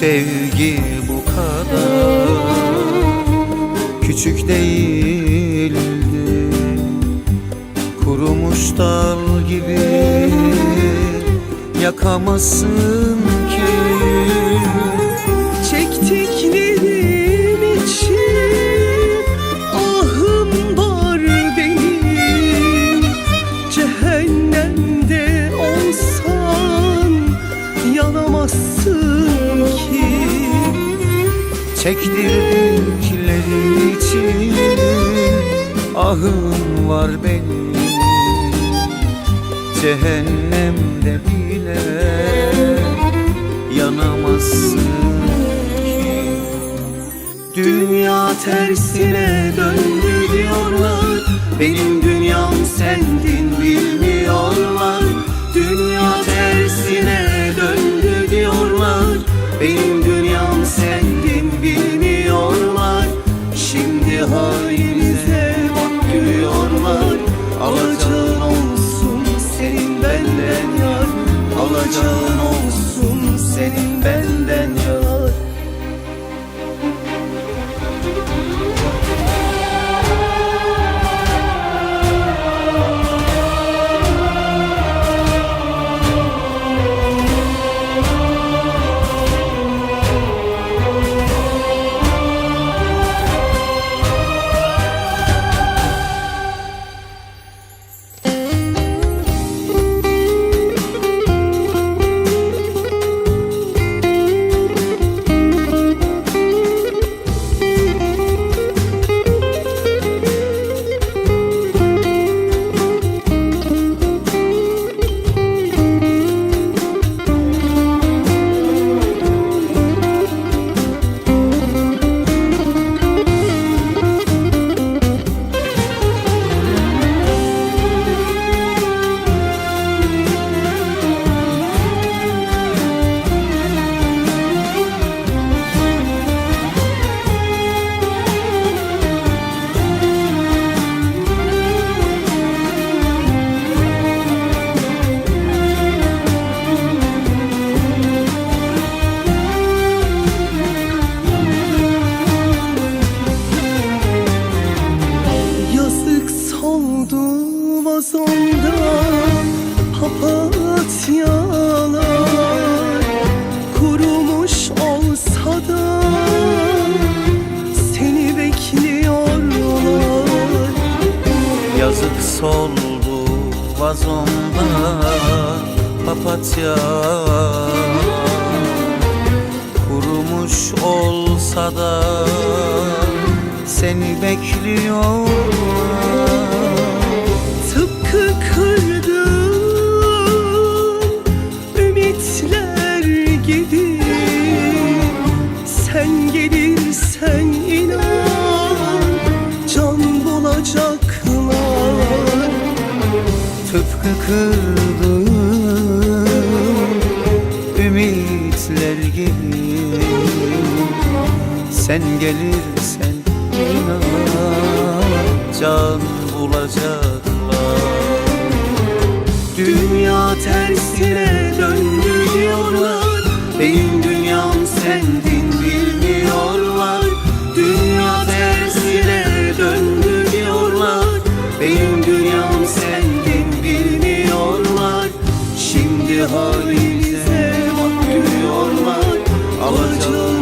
sevgi bu kadar küçük değildi. Kurumuş dal gibi yakamazsın ki. Çektiklerim için ahım var benim. Cehennemde olsan yanamazsın ki. Çektirdiklerim için ahım var benim. Cehennemde bile yanamazsın ki. Dünya tersine döndü diyorlar, benim dünyam sendin bilmiyorlar. Dünya tersine döndü diyorlar, benim dünyam sendin bilmiyorlar. Şimdi halimize bak gülüyorlar. Alacağın olsun senin benden yar, alacağın olsun senin benden yar. Vazonda papatyalar kurumuş olsa da seni bekliyorlar. Yazık soldu vazonda papatya, kurumuş olsa da seni bekliyorlar. Tıpkı kırdığım ümitler gibi, sen gelirsen inan can bulacaklar. Tıpkı kırdığım ümitler gibi, sen gelirsen inan can bulacaklar. Dünya tersine döndü diyorlar, benim dünyam sendin bilmiyorlar. Dünya tersine döndü diyorlar, benim dünyam sendin bilmiyorlar. Şimdi halimize bak gülüyorlar. Alacağın